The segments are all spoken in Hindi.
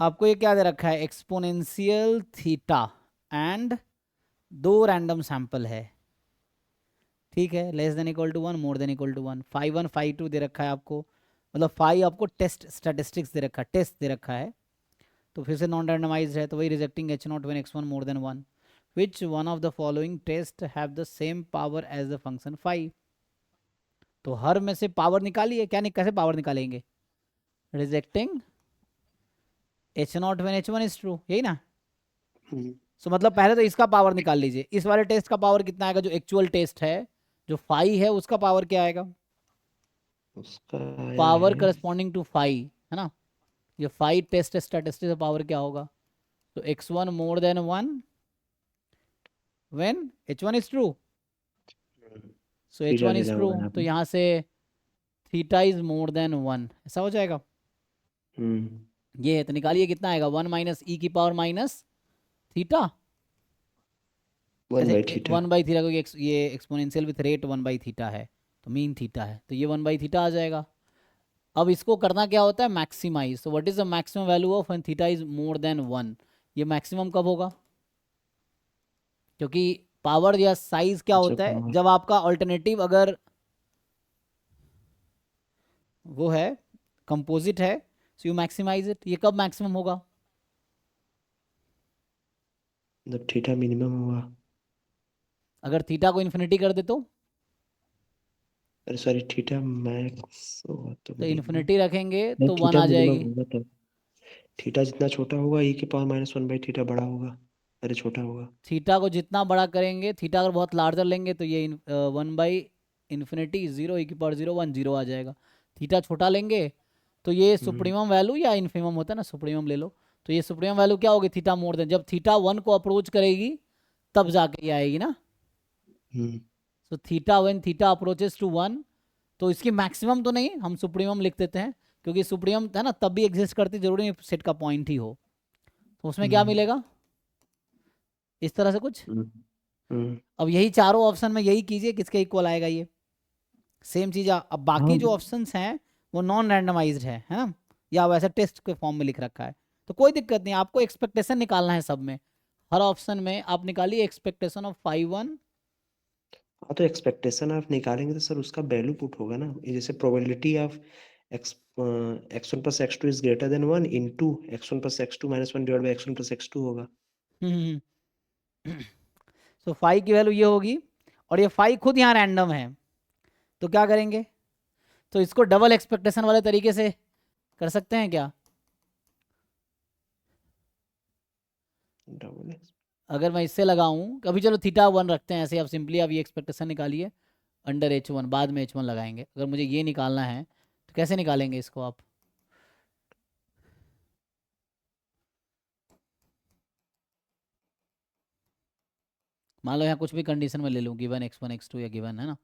आपको ये क्या दे रखा है, exponential theta and 2 random sample है, ठीक है, less than equal to 1 more than equal to 1, phi 1 phi 2 दे रखा है आपको, मतलब फाई आपको टेस्ट स्टैटिस्टिक्स दे रखा है, टेस्ट दे रखा है, तो फिर से नॉन रैंडमाइज्ड है, तो वही rejecting H naught when x1 more than 1, which one of the following test have the same power as the function phi. तो हर में से पावर निकालिए, क्या कैसे पावर निकालेंगे, rejecting H naught when h1 is true, यही ना। सो मतलब पहले तो इसका पावर निकाल लीजिए, इस वाले टेस्ट का पावर कितना आएगा, जो एक्चुअल टेस्ट है, जो फाई है उसका पावर क्या आएगा, उसका आया पावर है करस्पॉन्डिंग टू फाई, है ना, ये फाई टेस्ट स्टैटिस्टिक्स का पावर क्या होगा, तो x1 more than 1 when h1 is true, so theta h1 is दिया ट्रू, हुआ है यहाँ तो पे। यहाँ से थीटा इज मोर देन 1, ऐसा हो जाएगा। हम्म ये है, तो निकालिए कितना आएगा, 1 माइनस ई की power minus theta, one by ऐसे थीटा। 1/थीटा, क्योंकि ये एक्सपोनेंशियल विथ रेट 1/थीटा है, तो मीन थीटा है, तो ये 1/थीटा आ जाएगा। अब इसको करना क्या होता है, मैक्सिमाइज, तो what is the maximum value of when theta is more than 1, ये मैक्सिमम कब होगा, क्योंकि पावर या साइज क्या जब होता है, जब आपका ऑल्टरनेटिव अगर वो है, कंपोजिट है, सो यू मैक्सिमाइज इट, ये कब मैक्सिमम होगा, जब थीटा मिनिमम हुआ। अगर थीटा को इन्फिनिटी कर दे अरे सॉरी, थीटा मैक्स हुआ तो तो मिनिमम। इन्फिनिटी रखेंगे नहीं, तो 1 थीटा आ मिनिमम जाएगी। होगा तब। थीटा जितना छोटा होगा ई के power minus one by theta बड़ा होगा। अरे छोटा होगा। थीटा को जितना बड़ा करेंगे, थीटा अगर बहुत लार्जर लेंगे तो ये 1/इन्फिनिटी 0 e⁻0 1 0 आ जाएगा, थीटा छोटा लेंगे तो ये हम्म सुप्रीमम वैल्यू या इन्फिमम होता है ना, सुप्रीमम ले लो, तो ये सुप्रीमम वैल्यू क्या होगी, थीटा मोर देन, जब थीटा 1 को अप्रोच करेगी तब जाके ये आएगी ना, हम्म तो theta when theta approaches to 1, तो इसकी मैक्सिमम तो नहीं, हम सुप्रीमम लिख देते हैं, क्योंकि सुप्रीमम है ना तब भी एग्जिस्ट करती, जरूरी नहीं सेट का पॉइंट ही हो, तो उसमें क्या हम्म मिलेगा, इस तरह से कुछ। हम्म हम्म। अब यही चारों ऑप्शन में यही कीजिए, किसके इक्वल आएगा ये, सेम चीज। अब बाकी हाँ, जो ऑप्शंस हैं वो नॉन रैंडमाइज्ड है ना, या वैसे टेस्ट के फॉर्म में लिख रखा है, तो कोई दिक्कत नहीं, आपको एक्सपेक्टेशन निकालना है सब में, हर ऑप्शन में आप निकालिए एक्सपेक्टेशन ऑफ फाइव वन। हाँ, तो एक्सपेक्टेशन आप निकालेंगे तो सर उसका वैल्यू पुट होगा ना, ये जैसे probability of x x1 plus x2 is greater than 1 into x1 plus x2 minus 1 divide by x1 plus x2 होगा। सो फाइव की वैल्यू ये होगी, और ये फाइव खुद यहाँ रैंडम है, तो क्या करेंगे, तो इसको डबल एक्सपेक्टेशन वाले तरीके से कर सकते हैं क्या, डबल। अगर मैं इससे लगाऊं, अभी चलो थीटा 1 रखते हैं ऐसे, आप सिंपली आप ये एक्सपेक्टेशन निकालिए अंडर h1, बाद में h1 लगाएंगे, अगर मुझे ये निकालना है तो कैसे निकालेंगे इसको आप, मान लो यहाँ कुछ भी कंडीशन में ले लूँ, गिवन x1 x2 या गिवन है ना,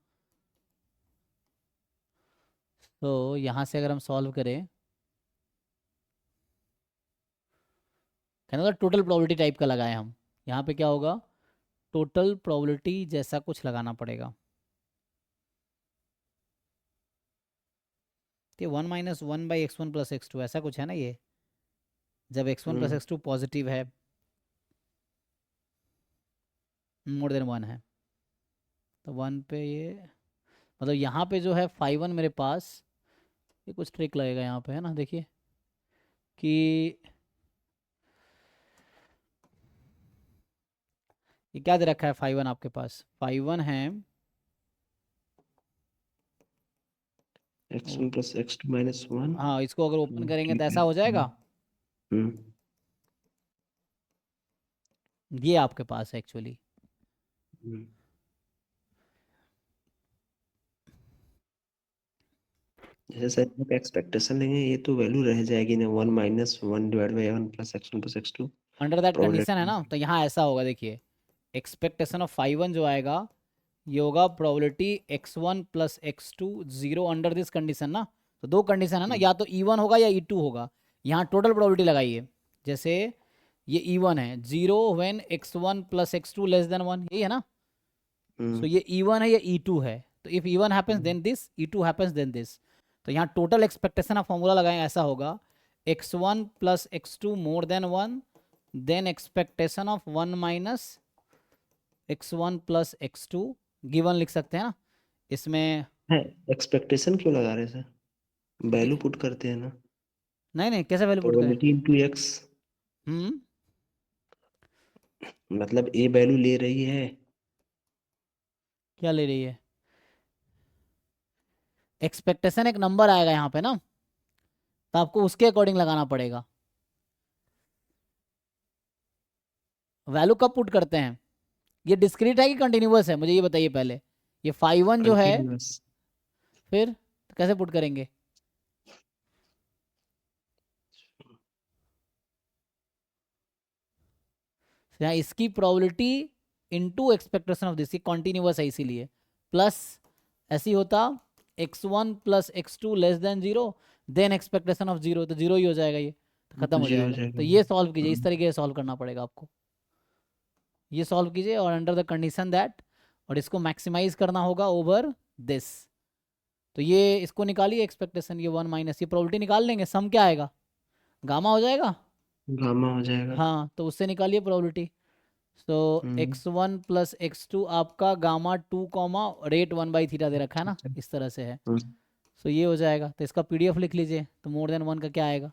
तो यहाँ से अगर हम सॉल्व करें, कहना मतलब टोटल प्रोबेबिलिटी टाइप का लगाए हम, यहाँ पे क्या होगा, टोटल प्रोबेबिलिटी जैसा कुछ लगाना पड़ेगा, कि 1 - 1/x1 + x2 ऐसा कुछ है ना ये, जब x1 + हम्म x2 पॉजिटिव है, मोर देन 1 है, तो 1 पे ये, मतलब यहाँ पे जो है 5 1 मेरे पास, ये कुछ ट्रिक लगेगा यहाँ पे है ना, देखिए कि ये क्या दे रखा है, 5 1 आपके पास 5 1 है, x1 प्लस x2 माइनस 1। हाँ इसको अगर ओपन करेंगे तो ठीक है। ऐसा हो जाएगा, हम्म ये आपके पास है एक्चुअली, हम्म। जैसे सर आप एक्सपेक्टेशन लेंगे ये तो वैल्यू रह जाएगी ना, 1 minus 1 divide by 1 plus x1 plus x2 under that condition है प्रोबेबिलिटी। ना, तो यहाँ ऐसा होगा, देखिए एक्सपेक्टेशन ऑफ 5 1 जो आएगा, ये होगा probability x1 + x2 0 under this condition ना, तो दो कंडीशन है ना, या तो E1 होगा या E2 होगा, यहाँ टोटल प्रोबेबिलिटी लगाइए, जैसे ये E1 है, 0 व्हेन x1 + x2 <1, यही है ना, सो ये E1 है, ये E2 है, तो if E1 happens then this, E2 happens then this, तो यहाँ टोटल एक्सपेक्टेशन आप फॉर्मूला लगाएं, ऐसा होगा x1 plus x2 more than 1, then expectation of 1 minus x1 plus x2 given लिख सकते हैं ना इसमें। है एक्सपेक्टेशन क्यों लगा रहे सर? वैल्यू पुट करते हैं ना, नहीं नहीं, कैसे वैल्यू पुट करें? Probability into x. मतलब ए वैल्यू ले रही है, क्या ले रही है? एक्सपेक्टेशन एक नंबर आएगा यहाँ पे ना, तो आपको उसके अकॉर्डिंग लगाना पड़ेगा। वैल्यू कब पुट करते हैं? ये डिस्क्रीट है कि कंटिन्यूअस है, मुझे ये बताइए पहले। ये फाइव वन जो है, कंटिन्यूअस। फिर तो कैसे पुट करेंगे? यहाँ इसकी probability into expectation of this, ये कॉन्टिन्यूअस है इसीलिए। प्लस ऐसी होता x1 plus x2 less than 0, then expectation of 0, तो 0 ही हो जाएगा, ये तो खत्म हो जीरो हो जाएगा। जाएगा। तो ये सॉल्व कीजिए, इस तरीके से सॉल्व करना पड़ेगा आपको। ये सॉल्व कीजिए और अंडर द कंडीशन दैट, और इसको मैक्सिमाइज करना होगा ओवर दिस। तो ये इसको निकालिए एक्सपेक्टेशन, ये 1 माइनस, ये प्रोबेबिलिटी निकाल लेंगे, सम क्या आएगा? गामा हो जाएगा। गामा हो जाएगा। हाँ, तो उससे निकालिए प्रोबेबिलिटी। तो x1 प्लस x2 आपका गामा 2 कॉमा रेट 1/थीटा दे रखा है ना, इस तरह से है। सो ये हो जाएगा, तो इसका पीडीएफ लिख लीजिए। तो मोर देन 1 का क्या आएगा?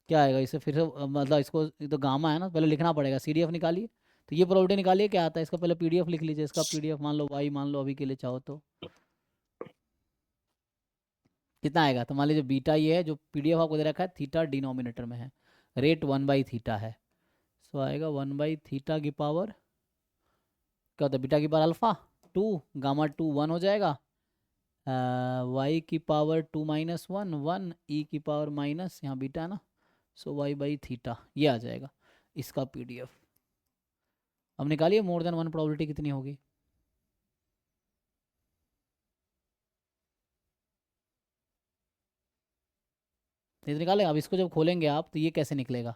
क्या आएगा इसे फिर से मतलब इसको, ये तो गामा है ना, पहले लिखना पड़ेगा। सीडीएफ निकालिए, तो ये प्रोबेबिलिटी निकालिए क्या आता है इसका, पहले पीडीएफ लिख लीजिए। इसका पीडीएफ मान लो y मान लो अभी के लिए चाहो तो कितना आएगा। तो मान लीजिए बीटा ये है जो पीडीएफ आपको दे रखा है, थीटा डिनोमिनेटर में है, रेट 1/थीटा है। सो आएगा 1/थीटा की पावर क्या होता है, बीटा की पावर अल्फा 2, गामा 2 1 हो जाएगा, y की पावर 2 माइनस 1 1, e की पावर माइनस, यहाँ बीटा है ना, सो y/थीटा ये आ जाएगा इसका पीडीएफ। अब निकालिए मोर देन 1 प्रोबेबिलिटी कितनी होगी। ये तो निकालेगा। अब इसको जब खोलेंगे आप तो ये कैसे निकलेगा?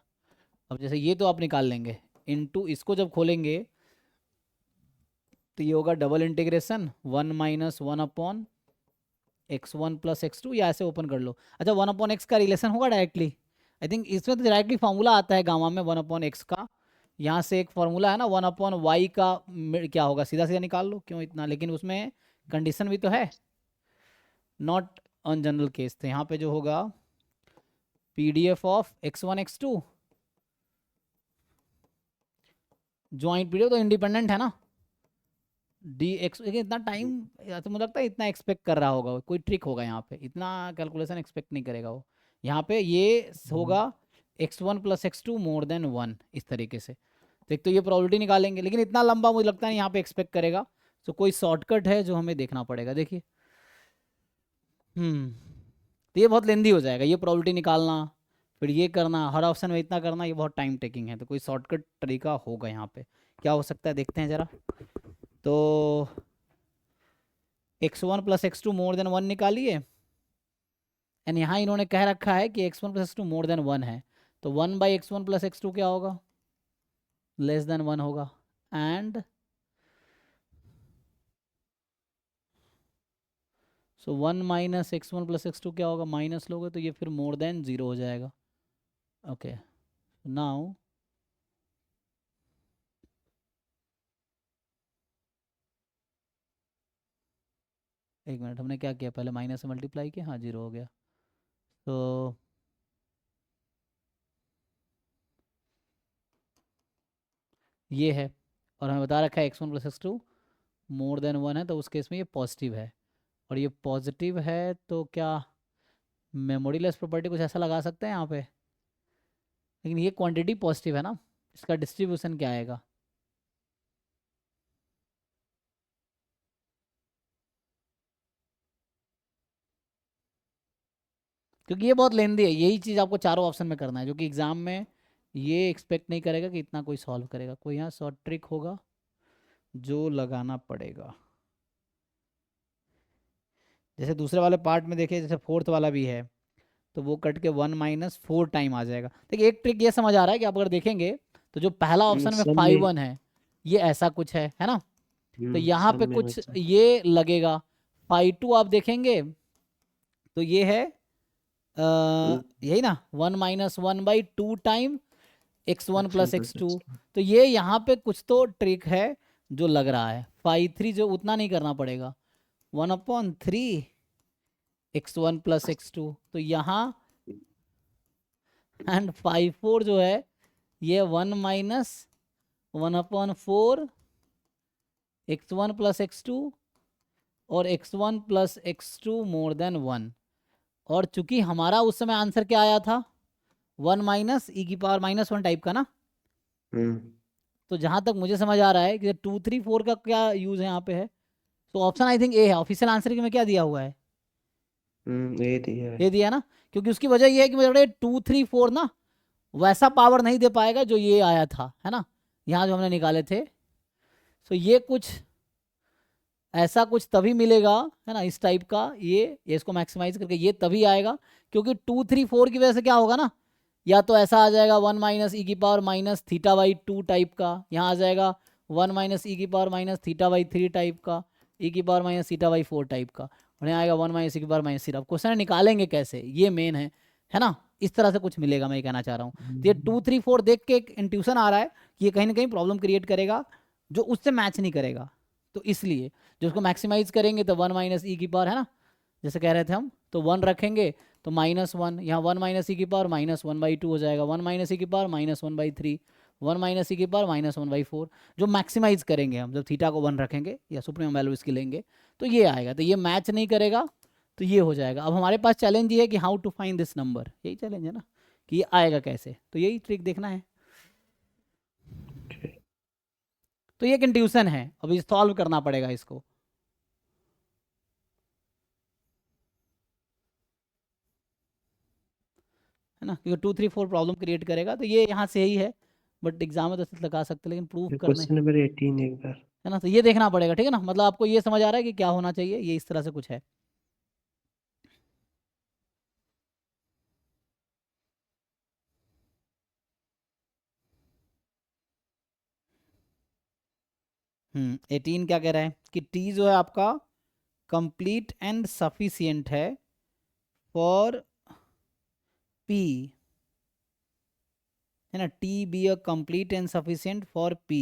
अब जैसे ये तो आप निकाल लेंगे, इनटू इसको जब खोलेंगे तो ये होगा double integration 1 minus 1 upon x1 plus x2, या ऐसे ओपन कर लो। अच्छा 1 अपॉन एक्स का रिलेशन होगा डायरेक्टली, आई थिंक इसमें तो डायरेक्टली फॉर्मूला आता है गामा में 1 अपॉन एक्स का। यहाँ से एक फॉर्मूला है ना 1 अपॉन वाई का, क्या होगा, सीधा सीधा निकाल लो, क्यों इतना, लेकिन उसमें कंडीशन भी तो है, नॉट ऑन जनरल केस। तो यहाँ पे जो होगा PDF of x1 x2 joint PDF, तो इंडिपेंडेंट है ना डी एक्स। लेकिन इतना टाइम, तो मुझे लगता है इतना एक्सपेक्ट कर रहा होगा, कोई ट्रिक होगा यहाँ पे, इतना कैलकुलेशन एक्सपेक्ट नहीं करेगा वो। यहाँ पे ये होगा x1 प्लस x2 मोर देन 1, इस तरीके से। तो एक तो ये प्रोबेबिलिटी निकालेंगे, लेकिन इतना लंबा मुझे लगता है यहाँ पे एक्सपेक्ट करेगा। तो कोई शॉर्टकट है जो हमें देखना पड़ेगा, देखिए। तो ये बहुत लेंदी हो जाएगा, ये प्रोबेबिलिटी निकालना, फिर ये करना, हर ऑप्शन में इतना करना, ये बहुत टाइम टेकिंग है। तो कोई शॉर्टकट तरीका होगा यहाँ पे, क्या हो सकता है देखते हैं ज़रा। तो x1 प्लस x2 मोर देन 1 निकालिए, एंड यहाँ इन्होंने कह रखा है कि x1 प्लस x2 मोर देन 1 है, तो 1/x1 प्लस x2 क्या होगा, लेस देन 1 होगा। And so 1 minus x1 plus x2 क्या होगा, माइनस लोगे तो ये फिर मोर देन 0 हो जाएगा। ओके, नाउ एक मिनट, हमने क्या किया, पहले माइनस से मल्टीप्लाई किया, हाँ 0 हो गया। तो ये है, और हमें बता रखा है x1 प्लस x2 मोर देन 1 है, तो उस केस में ये पॉजिटिव है। और ये पॉजिटिव है तो क्या मेमोरीलेस प्रॉपर्टी कुछ ऐसा लगा सकते हैं यहाँ पे, लेकिन ये क्वांटिटी पॉजिटिव है ना, इसका डिस्ट्रीब्यूशन क्या आएगा? क्योंकि ये बहुत लेंदी है, यही चीज़ आपको चारों ऑप्शन में करना है, जो कि एग्जाम में ये एक्सपेक्ट नहीं करेगा कि इतना कोई सॉल्व करेगा। कोई यहाँ शॉर्ट ट्रिक होगा जो लगाना पड़ेगा। जैसे दूसरे वाले पार्ट में देखिए, जैसे फोर्थ वाला भी है, तो वो कट के 1 माइनस 4 टाइम आ जाएगा। देखिए एक ट्रिक ये समझ आ रहा है कि आप अगर देखेंगे तो जो पहला ऑप्शन में सब 5 में 1 है, ये ऐसा कुछ है ना। तो यहाँ सब पे में कुछ ये लगेगा 5 2, आप देखेंगे तो ये है यही ना, 1 - 1/2 time x1 x1 + plus x2। x2 तो ये यहाँ पे कुछ तो ट्रिक है जो लग रहा है। 5/3 जो उतना नहीं करना पड़ेगा, 1/3 x1 + x2, तो यहाँ एंड 5/4 जो है ये 1 - 1/4 x1 + x2 और x1 + x2 मोर देन 1। और चूंकि हमारा उस समय आंसर क्या आया था, 1 - e⁻⁻1 टाइप का ना, हम्म तो जहां तक मुझे समझ आ रहा है कि 2 3 4 का क्या यूज है यहाँ पे है, तो ऑप्शन आई थिंक ए है ऑफिशियल आंसर में। क्या दिया हुआ है, ये दिया है। ये दिया ना, क्योंकि उसकी वजह ये है कि मेरे 2 3 4 ना वैसा पावर नहीं दे पाएगा जो ये आया था, है ना, यहाँ जो हमने निकाले थे। तो ये कुछ ऐसा कुछ तभी मिलेगा, है ना, इस टाइप का, ये इसको मैक्सिमाइज करके ये तभी आएगा, क्योंकि 2 3 4 की वजह से क्या होगा ना, या तो ऐसा आ जाएगा 1 - e⁻⁻θ/2 टाइप का, यहाँ आ जाएगा 1 - e⁻⁻θ/3 टाइप का, e⁻⁻θ/4 टाइप का, और यहाँ आएगा 1 - e⁻⁻θ। अब क्वेश्चन निकालेंगे कैसे, ये मेन है ना, इस तरह से कुछ मिलेगा, मैं ये कहना चाह रहा हूँ। तो ये 2 3 4 देख के एक इंट्यूशन आ रहा है कि ये कहीं ना कहीं प्रॉब्लम क्रिएट करेगा जो उससे मैच नहीं करेगा, तो इसलिए जो उसको मैक्सिमाइज करेंगे तो 1 - e⁻, है ना, जैसे कह रहे थे हम, तो 1 रखेंगे तो -1, यहाँ 1 - e⁻⁻1/2 हो जाएगा, 1 - e⁻⁻1/3, 1 - e⁻⁻1/4, जो मैक्सिमाइज करेंगे हम जब थीटा को 1 रखेंगे या सुप्रीम वैल्यू इसकी लेंगे, तो ये आएगा। तो ये मैच नहीं करेगा, तो ये हो जाएगा। अब हमारे पास चैलेंज ये है कि how to find this number, यही चैलेंज है ना, कि ये आएगा कैसे, तो यही ट्रिक देखना है। तो ये एक इंट्यूशन है, अभी सॉल्व करना पड़ेगा इसको। है ना, क्योंकि 2 3 4 प्रॉब्लम क्रिएट करेगा, तो ये यहाँ से ही है, बट एग्जाम में तो लगा सकते, लेकिन प्रूफ करने, क्वेश्चन नंबर 18 एक बार। है ना, तो ये देखना पड़ेगा, ठीक है ना, मतलब आपको ये समझ आ रहा है कि क्या होना चाहिए, ये इस तरह से कुछ है। हम्म, 18 क्या कह रहा है कि टी जो है आपका कंप्लीट एंड सफिशियंट है फॉर पी, है ना, T B a complete and sufficient for P.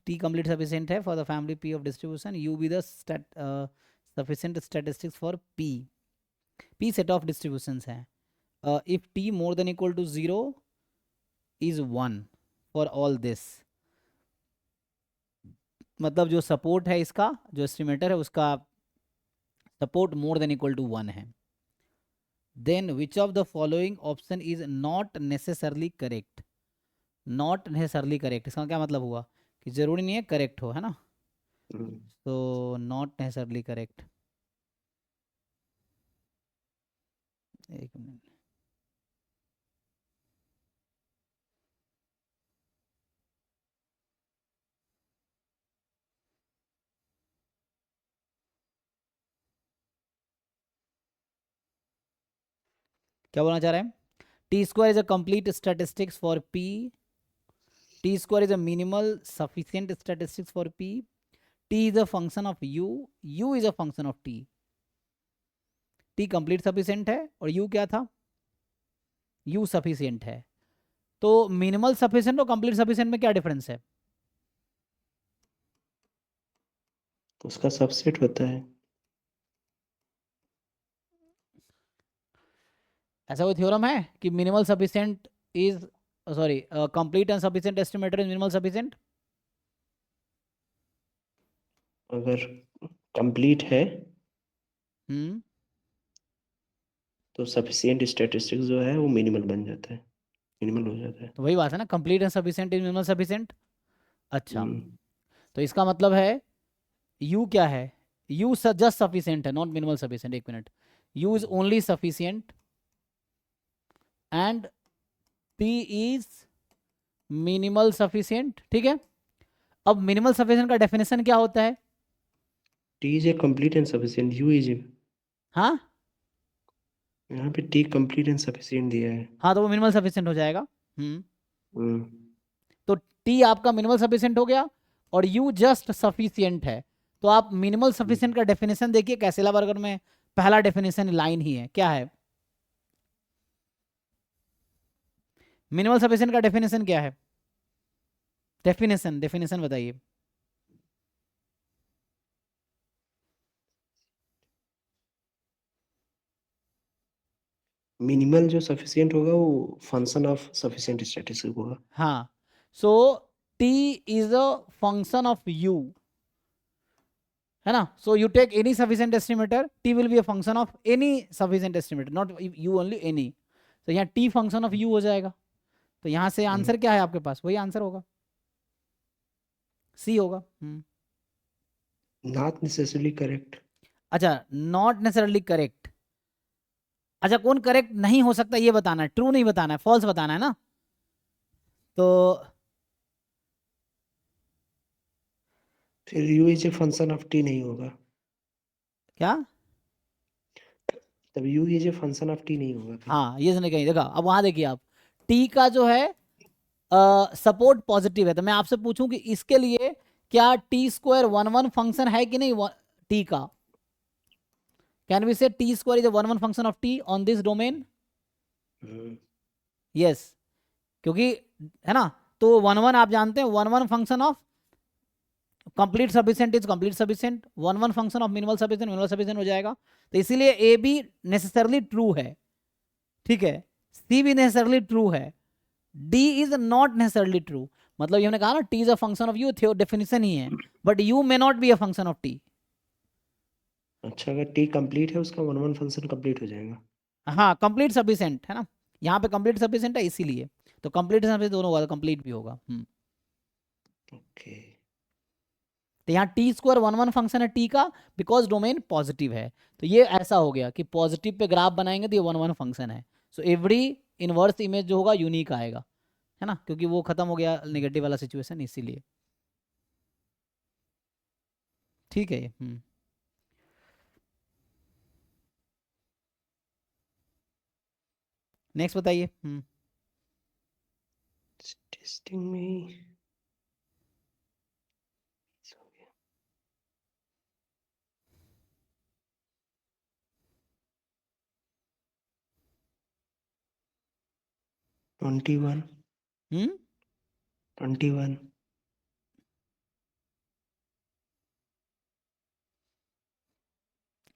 T complete sufficient है for the family P of distribution, U be the sufficient statistics for P. P set of distributions हैं। If T more than equal to 0 is 1 for all this, मतलब जो सपोर्ट है इसका, जो एस्टिमेटर है उसका support more than equal to 1 है, then which of the following option is not necessarily correct. Not necessarily correct, इसका क्या मतलब हुआ कि जरूरी नहीं है करेक्ट हो, है ना, हम्म, तो नॉट नेसेसरली करेक्ट। एक मिनट, क्या बोलना चाह रहे हैं, T square is a complete statistics for P, T square is a minimal sufficient statistics for P, T is a function of you, you is a function of T, T complete sufficient है और यू क्या था, यू सफिशिएंट है। तो मिनिमल सफिशिएंट और कंप्लीट सफिशिएंट में क्या डिफरेंस है, उसका सबसेट होता है। ऐसा कोई थ्योरम है कि minimal sufficient is, sorry, complete and sufficient estimator is minimal sufficient. अगर कंप्लीट है हम्म, तो सफिशिएंट स्टैटिस्टिक्स जो है वो मिनिमल बन जाता है, मिनिमल हो जाता है। तो वही बात है ना, complete and sufficient is minimal sufficient. अच्छा, हम्म तो इसका मतलब है यू क्या है, यू जस्ट सफिशिएंट है, नॉट मिनिमल सफिशिएंट। एक minute, you is only sufficient and P is minimal sufficient, ठीक है। अब मिनिमल सफिशिएंट का डेफिनेशन क्या होता है, T is a complete and sufficient, you is a, हाँ, यहाँ पे टी कंप्लीट एंड सफिशिएंट दिया है। हाँ, तो वो मिनिमल सफिशिएंट हो जाएगा। हम्म, हम्म टी आपका मिनिमल सफिशिएंट हो गया और यू जस्ट सफिशिएंट है। तो आप मिनिमल सफिशिएंट का डेफिनेशन देखिए कैसेला बर्गर में पहला डेफिनेशन लाइन ही है, क्या है मिनिमल सफिशिएंट का डेफिनेशन क्या है? डेफिनेशन बताइए। मिनिमल जो सफिशिएंट होगा वो फंक्शन ऑफ सफिशिएंट स्टैटिस्टिक होगा। हाँ, so T is a function of U, है ना? So you take any sufficient estimator, T will be a function of any sufficient estimator, not U only, any. तो यहाँ टी फंक्शन ऑफ यू हो जाएगा। तो यहाँ से आंसर क्या है आपके पास? वही आंसर होगा, सी होगा। Not necessarily correct. अच्छा, नॉट नेसेसरली करेक्ट। अच्छा, कौन करेक्ट नहीं हो सकता ये बताना है, ट्रू नहीं बताना है, फॉल्स बताना है ना। तो फिर you is a function of T नहीं होगा, क्या? तब you is a function of T नहीं होगा फिर। हाँ, ये सुने कहीं देखा। अब वहां देखिए आप, टी का जो है सपोर्ट पॉजिटिव है, तो मैं आपसे पूछूं कि इसके लिए क्या T square one one function है कि नहीं टी का? कैन वी से T square is one one function of T on this domain? Yes, क्योंकि है ना, तो वन वन आप जानते हैं, one one function of complete sufficient is complete sufficient, one one function of minimal sufficient हो जाएगा। तो इसीलिए ए बी नेसेसरली ट्रू है, ठीक है, सी भी नेसेसरली ट्रू है, D is not necessarily true. मतलब ये हमने कहा ना, T is a function of U, definition ही है, but U may not be a function of T. अच्छा, अगर टी कंप्लीट है उसका वन वन फंक्शन कंप्लीट हो जाएगा। हाँ, कंप्लीट सफिशिएंट है ना, यहाँ पे कंप्लीट सफिशिएंट है इसीलिए, तो कंप्लीट सफिशिएंट दोनों होगा, कंप्लीट भी होगा। ओके। तो यहाँ T square one one function है टी का, बिकॉज डोमेन पॉजिटिव है। तो ये ऐसा हो गया कि पॉजिटिव पे ग्राफ बनाएंगे तो ये वन वन फंक्शन है। सो एवरी इनवर्स इमेज जो होगा यूनिक आएगा, है ना, क्योंकि वो खत्म हो गया नेगेटिव वाला सिचुएशन, इसीलिए। ठीक है ये। नेक्स्ट बताइए। टेस्टिंग में हो गया। 21 हम्म 21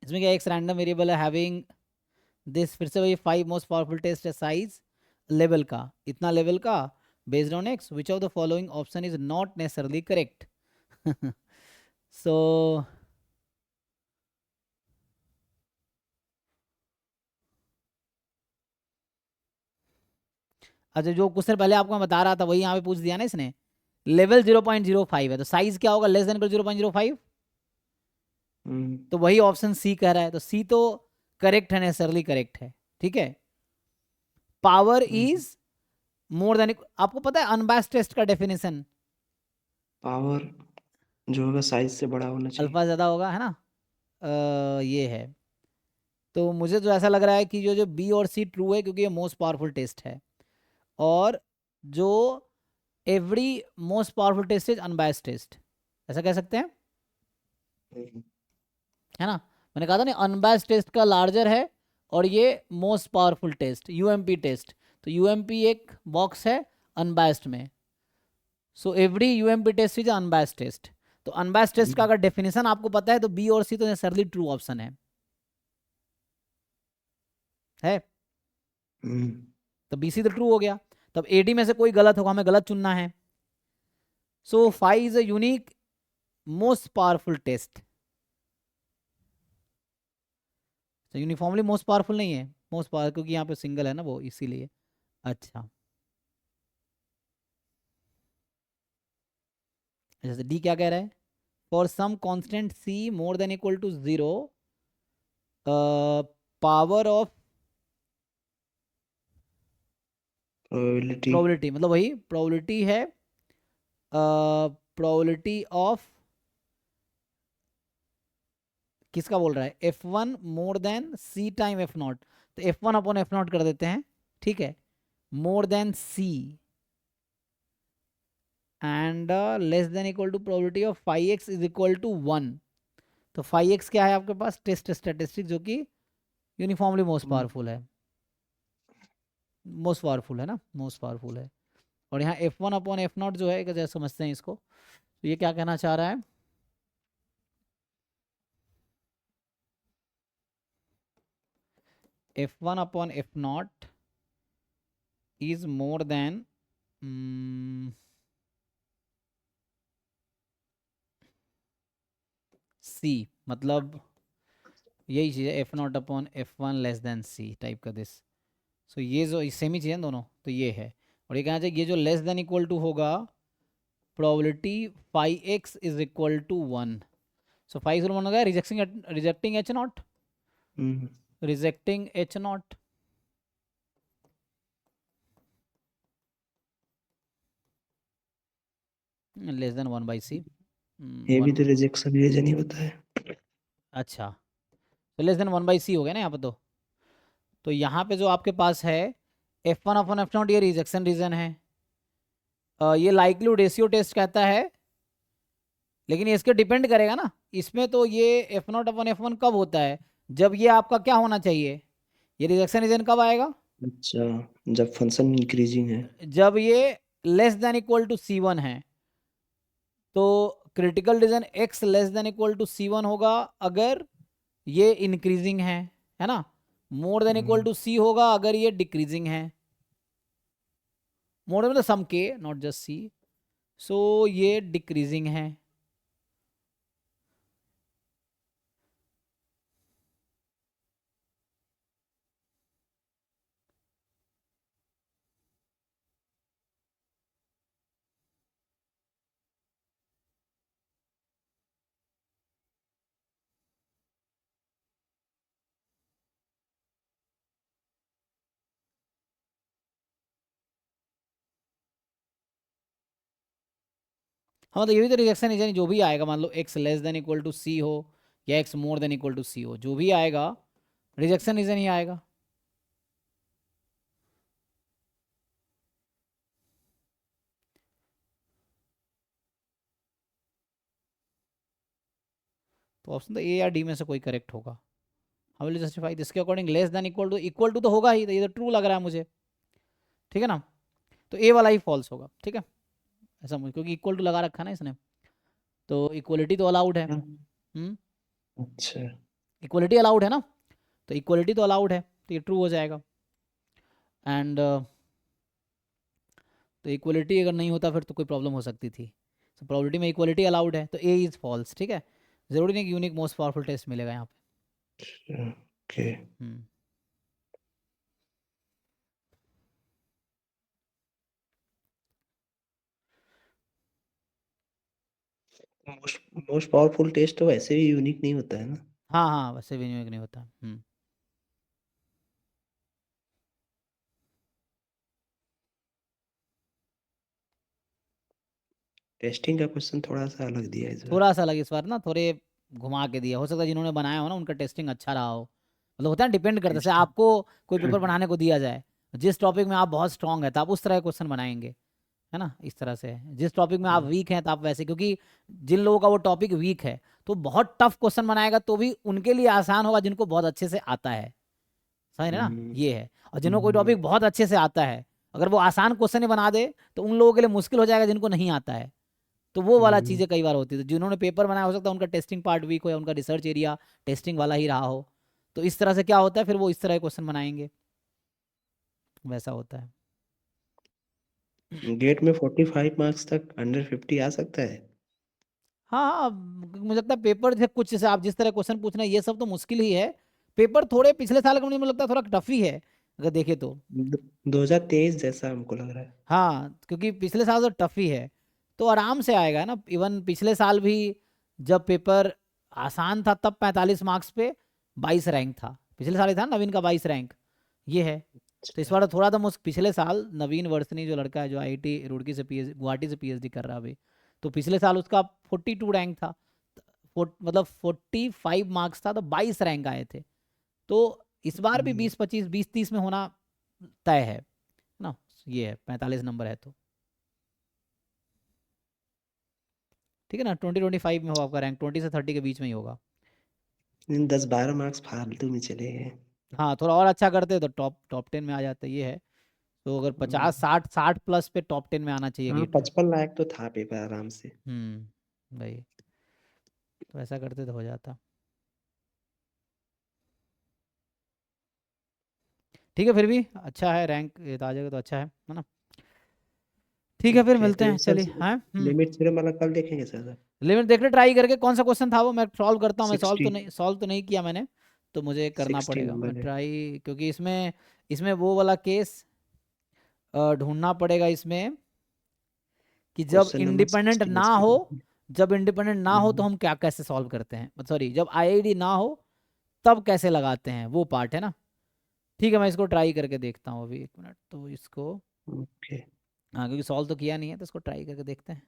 इसमें क्या, एक रैंडम वेरिएबल है हैविंग दिस, फिर से वही 5 मोस्ट पावरफुल टेस्ट है, साइज लेवल का, इतना लेवल का, based on X, which of the following option is not necessarily correct. So अच्छा, जो क्वेश्चन पहले आपको मैं बता रहा था वही यहाँ पे पूछ दिया ना इसने। लेवल 0.05 है, तो साइज क्या होगा, लेस देन 0.05। तो वही ऑप्शन सी कह रहा है, तो सी तो करेक्ट है, नेसेसरली करेक्ट है, ठीक है। पावर इज मोर देन, आपको पता है अनबायस्ड टेस्ट का डेफिनेशन? पावर जो होगा साइज से बड़ा होना चाहिए। अल्फा ज्यादा होगा, है ना। ये है। तो मुझे तो ऐसा लग रहा है कि जो जो बी और सी ट्रू है, क्योंकि ये मोस्ट पावरफुल टेस्ट है, और जो every most powerful test is unbiased test, ऐसा कह सकते हैं, है ना। मैंने कहा था ना, अनबायस्ड टेस्ट का लार्जर है और ये most powerful test UMP test, तो यूएमपी एक बॉक्स है अनबायस्ड में। So every UMP test is unbiased test. तो अनबायस्ड टेस्ट का अगर डेफिनेशन आपको पता है तो बी और सी तो नेसेसरली ट्रू ऑप्शन है। तो बीसी तो ट्रू हो गया, तब एडी में से कोई गलत होगा, हमें गलत चुनना है। So 5 is a unique most powerful test. तो यूनिफॉर्मली मोस्ट पावरफुल नहीं है, मोस्ट पावर क्योंकि यहाँ पे सिंगल है ना वो, इसीलिए। अच्छा, जैसे डी क्या कह रहा है, for some constant C more than equal to 0, power of probability. Probability, मतलब वही प्रोबेबिलिटी है, प्रोबेबिलिटी ऑफ किसका बोल रहा है, F1 more than C time F naught. तो F1 अपॉन एफ नॉट कर देते हैं, ठीक है, more than C, and less than equal to probability of 5x is equal to 1। तो 5x क्या है आपके पास? टेस्ट स्टैटिस्टिक, जो कि यूनिफॉर्मली मोस्ट पावरफुल है, मोस्ट पावरफुल है ना, मोस्ट पावरफुल है। और यहाँ F1 अपॉन F0 जो है, जैसे समझते हैं इसको, तो ये क्या कहना चाह रहा है? F1 upon F0 is more than C, मतलब यही चीज़ है, F0 upon F1 less than C type का दिस। सो ये जो सेम ही चीज़ है दोनों, तो ये है। और ये कहना चाहिए ये जो लेस देन इक्वल टू होगा, probability 5x is equal to 1। So 5 1 हो गया, rejecting H0, rejecting H0 less than 1 by C। ये भी तो रिजेक्शन रीजन ही होता है। अच्छा, तो लेस देन 1 बाई C हो गया ना यहाँ पे। तो यहाँ पे जो आपके पास है F1 अपॉन F0, ये रिजेक्शन रीजन है। ये लाइक्लीहुड रेशियो टेस्ट कहता है, लेकिन ये इसके डिपेंड करेगा ना इसमें। तो ये F0 अपॉन F1 कब होता है? जब ये आपका क्या होना चाहिए, ये रिजेक्शन रीजन कब आएगा? अच्छा, जब फंक्शन इंक्रीजिंग है। जब ये less than equal to C1 है। तो critical region x less than equal to C1 होगा अगर ये इंक्रीजिंग है ना। More than equal to C होगा अगर ये डिक्रीजिंग है। मोर मतलब सम के, नॉट जस्ट C। सो ये डिक्रीजिंग है। हाँ, मतलब ये भी तो रिजेक्शन रीजन, जो भी आएगा, मान लो x less than equal to C हो या x more than equal to C हो, जो भी आएगा रिजेक्शन रीजन ही आएगा। तो ऑप्शन तो ए या डी में से कोई करेक्ट होगा। हाउ विल जस्टिफाई दिस के according less than equal to तो होगा ही, तो ये तो ट्रू लग रहा है मुझे, ठीक है ना। तो ए वाला ही फॉल्स होगा, ठीक है, ऐसा मुझे, क्योंकि इक्वल टू लगा रखा है ना इसने, तो इक्वलिटी तो अलाउड है। अच्छा, इक्वलिटी अलाउड है ना, तो इक्वलिटी तो अलाउड है, तो ये ट्रू हो जाएगा। एंड तो इक्वलिटी अगर नहीं होता फिर तो कोई प्रॉब्लम हो सकती थी। तो प्रॉबिलिटी में इक्वलिटी अलाउड है, तो ए इज़ फॉल्स, ठीक है। ज़रूरी नहीं कि यूनिक मोस्ट पावरफुल टेस्ट मिलेगा यहाँ ओके। पे। मोस्ट पावरफुल टेस्ट तो वैसे भी यूनिक नहीं होता है ना। हाँ हाँ, वैसे भी यूनिक नहीं होता। टेस्टिंग का क्वेश्चन थोड़ा सा अलग दिया है इस बार। थोड़ा सा अलग इस बार ना, थोड़े घुमा के दिया, हो सकता है जिन्होंने बनाया हो ना उनका टेस्टिंग अच्छा रहा हो। मतलब होता है ना, डिपेंड करता है, जैसे टेस्टिंग आपको कोई पेपर बनाने को दिया जाए, जिस टॉपिक में आप बहुत स्ट्रांग है तो आप उस तरह के क्वेश्चन बनाएंगे, है ना, इस तरह से। जिस टॉपिक में आप वीक हैं तो आप वैसे, क्योंकि जिन लोगों का वो टॉपिक वीक है तो बहुत टफ क्वेश्चन बनाएगा तो भी उनके लिए आसान होगा जिनको बहुत अच्छे से आता है, समझ रहे ना, ये है। और जिनको कोई टॉपिक बहुत अच्छे से आता है, अगर वो आसान क्वेश्चन ही बना दे तो उन लोगों के लिए मुश्किल हो जाएगा जिनको नहीं आता है। तो वो वाला चीज़ें कई बार होती है, तो जिन्होंने पेपर बनाया हो सकता है उनका टेस्टिंग पार्ट वीक हो या उनका रिसर्च एरिया टेस्टिंग वाला ही रहा हो। तो इस तरह से क्या होता है, फिर वो इस तरह के क्वेश्चन बनाएंगे, वैसा होता है। गेट में 45 मार्क्स तक अंडर 50 आ सकता है। हाँ हाँ, मुझे लगता है पेपर से कुछ, जैसे आप जिस तरह क्वेश्चन पूछ रहे हैं ये सब तो मुश्किल ही है। पेपर थोड़े पिछले साल का मुझे लगता है थोड़ा टफ ही है अगर देखे तो। 2023 जैसा हमको लग रहा है। हाँ, क्योंकि पिछले साल तो टफ ही है, तो आराम से आएगा ना। इवन पिछले साल भी जब पेपर आसान था तब 45 मार्क्स पे 22 रैंक था, पिछले साल ही था नवीन का 22 रैंक, ये है। तो इस बार तो थोड़ा तो मुश्किल, पिछले साल नवीन वर्षनी जो लड़का है जो आईआईटी रुड़की से पीएच गुवाहाटी से पीएचडी कर रहा है अभी, तो पिछले साल उसका 42 रैंक था। मतलब 45 मार्क्स था तो 22 रैंक आए थे। तो इस बार भी 20 25 20 30 में होना तय है ना, ये है 45 नंबर है तो। ठीक है ना, 20-25 में हो आपका रैंक, 20 से 30 के बीच में ही होगा। 10-12 मार्क्स फालतू में चले गए। हाँ, थोड़ा और अच्छा करते तो टॉप टॉप 10 में आ जाते, ये है। तो अगर 50-60 प्लस पे टॉप 10 में आना चाहिए हाँ, गेट। 55 लाख तो था पेपर आराम से। भाई तो ऐसा करते तो हो जाता। ठीक है, फिर भी अच्छा है, रैंक ये तो आ जाएगा तो अच्छा है ना। ठीक है, फिर ओके, मिलते तो हैं, सर चलिए। हाँ, लिमिट थ्योरम वाला कल देखेंगे सर? लिमिट देखने ट्राई करके, कौन सा क्वेश्चन था वो, मैं सॉल्व करता हूँ। मैं 60 सॉल्व तो नहीं किया मैंने, तो मुझे करना 60 पड़ेगा। मैं नंबर है। ट्राई, क्योंकि इसमें इसमें वो वाला केस ढूंढना पड़ेगा इसमें, कि जब क्वेश्चन नंबर इंडिपेंडेंट 60 ना मस्ट हो, बी। जब इंडिपेंडेंट ना हो तो हम क्या कैसे सॉल्व करते हैं, सॉरी जब आईआईडी ना हो तब कैसे लगाते हैं, वो पार्ट है ना। ठीक है, मैं इसको ट्राई करके देखता हूँ अभी, 1 मिनट तो इसको। ओके। हाँ, क्योंकि सॉल्व तो किया नहीं है, तो इसको ट्राई करके देखते हैं।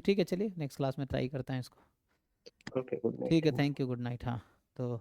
ठीक है, चलिए नेक्स्ट क्लास में ट्राई करते हैं इसको। ओके, गुड ठीक है, night. Thank you, good night. हाँ, तो